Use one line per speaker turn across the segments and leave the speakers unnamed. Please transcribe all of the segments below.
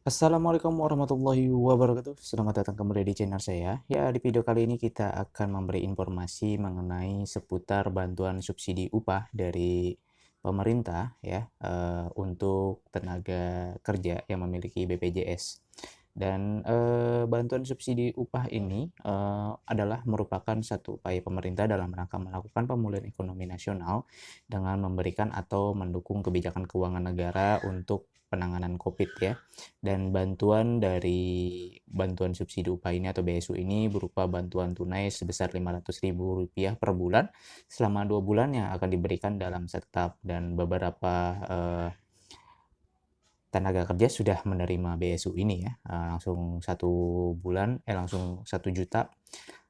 Assalamualaikum warahmatullahi wabarakatuh. Selamat datang kembali di channel saya. Ya, di video kali ini kita akan memberi informasi mengenai seputar bantuan subsidi upah dari pemerintah ya untuk tenaga kerja yang memiliki BPJS. Dan bantuan subsidi upah ini adalah merupakan satu upaya pemerintah dalam rangka melakukan pemulihan ekonomi nasional dengan memberikan atau mendukung kebijakan keuangan negara untuk penanganan COVID ya. Dan bantuan subsidi upah ini atau BSU ini berupa bantuan tunai sebesar Rp500.000 per bulan selama 2 bulan yang akan diberikan dalam setahap, dan beberapa tenaga kerja sudah menerima BSU ini ya, langsung 1 juta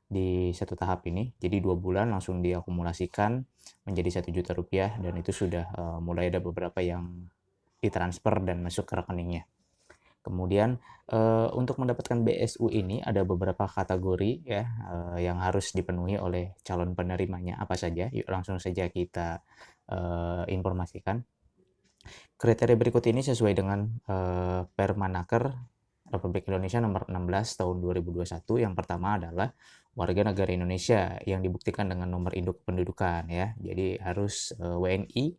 di satu tahap ini. Jadi 2 bulan langsung diakumulasikan menjadi Rp1 juta, dan itu sudah mulai ada beberapa yang ditransfer dan masuk ke rekeningnya. Kemudian untuk mendapatkan BSU ini ada beberapa kategori ya yang harus dipenuhi oleh calon penerimanya apa saja. Yuk langsung saja kita informasikan. Kriteria berikut ini sesuai dengan Permenaker Republik Indonesia nomor 16 tahun 2021. Yang pertama adalah warga negara Indonesia yang dibuktikan dengan nomor induk kependudukan ya. Jadi harus WNI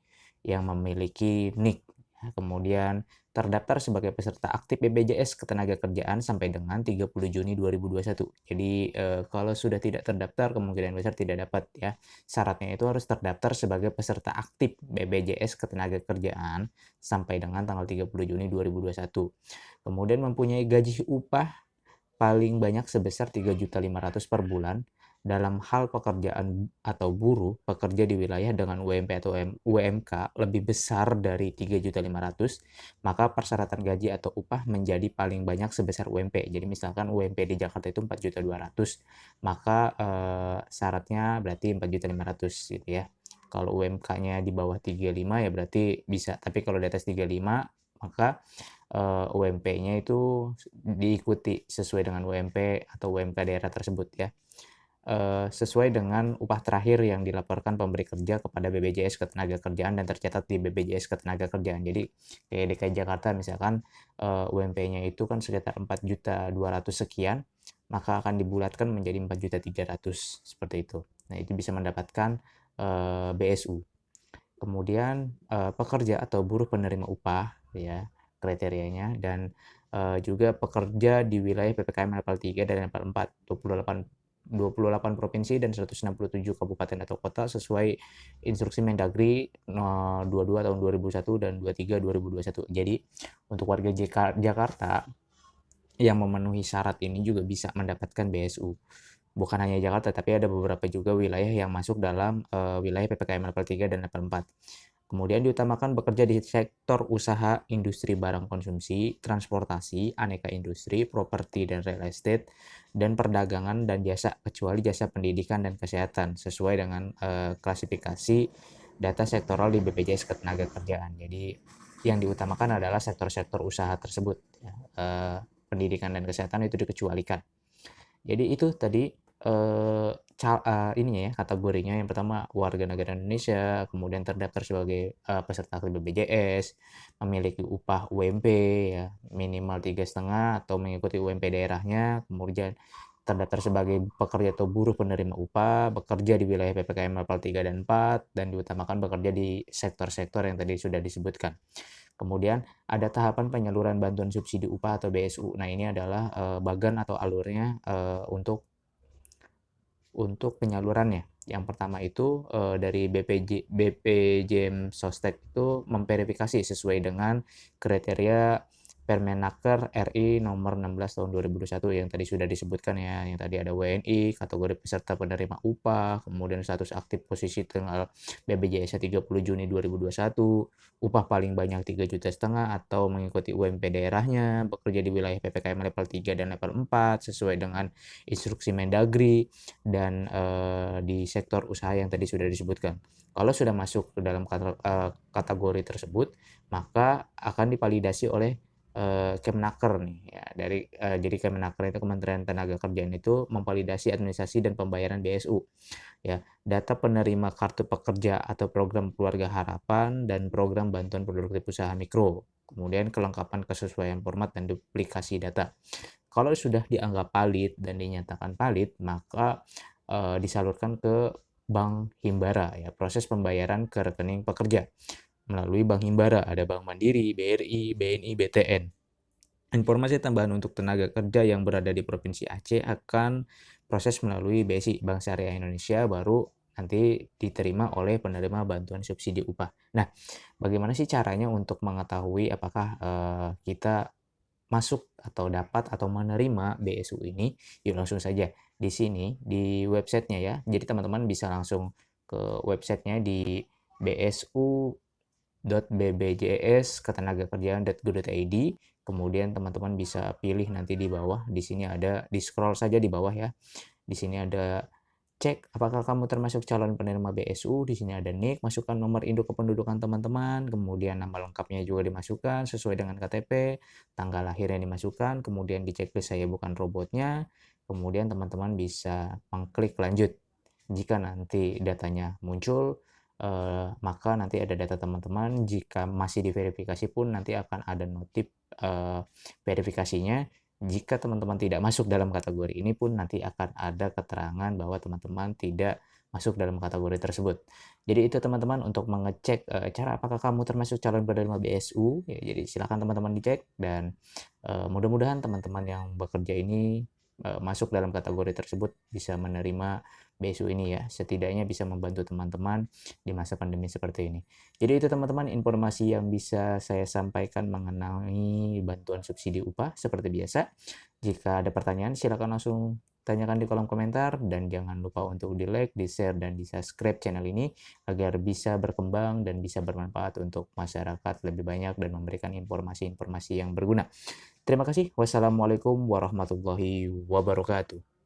yang memiliki NIK. Kemudian terdaftar sebagai peserta aktif BPJS Ketenagakerjaan sampai dengan 30 Juni 2021. Jadi kalau sudah tidak terdaftar kemungkinan besar tidak dapat ya. Syaratnya itu harus terdaftar sebagai peserta aktif BPJS Ketenagakerjaan sampai dengan tanggal 30 Juni 2021. Kemudian mempunyai gaji upah paling banyak sebesar 3.500.000 per bulan dalam hal pekerjaan atau buruh pekerja di wilayah dengan UMP atau UMK lebih besar dari 3.500.000, maka persyaratan gaji atau upah menjadi paling banyak sebesar UMP. Jadi misalkan UMP di Jakarta itu 4.200.000, maka syaratnya berarti 4.500.000 gitu ya. Kalau UMK-nya di bawah 35 ya berarti bisa, tapi kalau di atas 35 maka UMP-nya itu diikuti sesuai dengan UMP atau UMK daerah tersebut ya. Sesuai dengan upah terakhir yang dilaporkan pemberi kerja kepada BPJS Ketenagakerjaan dan tercatat di BPJS Ketenagakerjaan. Jadi kayak DKI Jakarta misalkan UMP-nya itu kan sekitar 4.200.000 sekian, maka akan dibulatkan menjadi 4.300.000 seperti itu. Nah, itu bisa mendapatkan BSU. Kemudian pekerja atau buruh penerima upah ya kriterianya, dan juga pekerja di wilayah PPKM level 3 dan level 4, 28 provinsi dan 167 kabupaten atau kota sesuai instruksi Mendagri 22 tahun 2001 dan 23 2021. Jadi untuk warga Jakarta yang memenuhi syarat ini juga bisa mendapatkan BSU. Bukan hanya Jakarta, tapi ada beberapa juga wilayah yang masuk dalam wilayah PPKM level 3 dan level 4. Kemudian diutamakan bekerja di sektor usaha, industri barang konsumsi, transportasi, aneka industri, properti dan real estate, dan perdagangan dan jasa, kecuali jasa pendidikan dan kesehatan, sesuai dengan klasifikasi data sektoral di BPJS Ketenagakerjaan. Jadi yang diutamakan adalah sektor-sektor usaha tersebut. Ya. Pendidikan dan kesehatan itu dikecualikan. Jadi itu tadi ininya ya kategorinya. Yang pertama warga negara Indonesia, kemudian terdaftar sebagai peserta aktif BPJS, memiliki upah UMP ya minimal 3,5 atau mengikuti UMP daerahnya, kemudian terdaftar sebagai pekerja atau buruh penerima upah, bekerja di wilayah PPKM level 3 dan 4, dan diutamakan bekerja di sektor-sektor yang tadi sudah disebutkan. Kemudian ada tahapan penyaluran bantuan subsidi upah atau BSU. Nah, ini adalah bagan atau alurnya untuk penyalurannya. Yang pertama itu dari BPJM Sostek itu memverifikasi sesuai dengan kriteria Permenaker RI nomor 16 tahun 2021 yang tadi sudah disebutkan ya, yang tadi ada WNI, kategori peserta penerima upah, kemudian status aktif posisi tanggal BPJS 30 Juni 2021, upah paling banyak 3,5 juta atau mengikuti UMP daerahnya, bekerja di wilayah PPKM level 3 dan level 4 sesuai dengan instruksi Mendagri, dan di sektor usaha yang tadi sudah disebutkan. Kalau sudah masuk ke dalam kategori tersebut, maka akan divalidasi oleh Kemenaker nih ya, jadi Kemenaker itu Kementerian Tenaga Kerjaan itu memvalidasi administrasi dan pembayaran BSU ya. Data penerima kartu pekerja atau program Keluarga Harapan dan program bantuan produktif usaha mikro. Kemudian kelengkapan kesesuaian format dan duplikasi data. Kalau sudah dianggap valid dan dinyatakan valid, maka disalurkan ke Bank Himbara ya, proses pembayaran ke rekening pekerja melalui Bank Himbara, ada Bank Mandiri, BRI, BNI, BTN. Informasi tambahan untuk tenaga kerja yang berada di Provinsi Aceh akan proses melalui BSI, Bank Syariah Indonesia, baru nanti diterima oleh penerima bantuan subsidi upah. Nah, bagaimana sih caranya untuk mengetahui apakah kita masuk atau dapat atau menerima BSU ini? Yuk langsung saja di sini di websitenya ya. Jadi teman-teman bisa langsung ke websitenya di bsu.bbjs.ketenagakerjaan.go.id. Kemudian teman-teman bisa pilih nanti di bawah. Di sini ada, di scroll saja di bawah ya. Di sini ada cek apakah kamu termasuk calon penerima BSU. Di sini ada NIK, masukkan nomor induk kependudukan teman-teman, kemudian nama lengkapnya juga dimasukkan sesuai dengan KTP, tanggal lahirnya dimasukkan, kemudian di checklist saya bukan robotnya, kemudian teman-teman bisa mengklik lanjut. Jika nanti datanya muncul, maka nanti ada data teman-teman. Jika masih diverifikasi pun nanti akan ada notif verifikasinya. Jika teman-teman tidak masuk dalam kategori ini pun nanti akan ada keterangan bahwa teman-teman tidak masuk dalam kategori tersebut. Jadi itu teman-teman untuk mengecek cara apakah kamu termasuk calon penerima BSU. Ya, jadi silakan teman-teman dicek dan mudah-mudahan teman-teman yang bekerja ini masuk dalam kategori tersebut bisa menerima BSU ini ya. Setidaknya bisa membantu teman-teman di masa pandemi seperti ini. Jadi itu teman-teman informasi yang bisa saya sampaikan mengenai bantuan subsidi upah seperti biasa. Jika ada pertanyaan silakan langsung tanyakan di kolom komentar dan jangan lupa untuk di-like, di-share, dan di-subscribe channel ini agar bisa berkembang dan bisa bermanfaat untuk masyarakat lebih banyak dan memberikan informasi-informasi yang berguna. Terima kasih. Wassalamualaikum warahmatullahi wabarakatuh.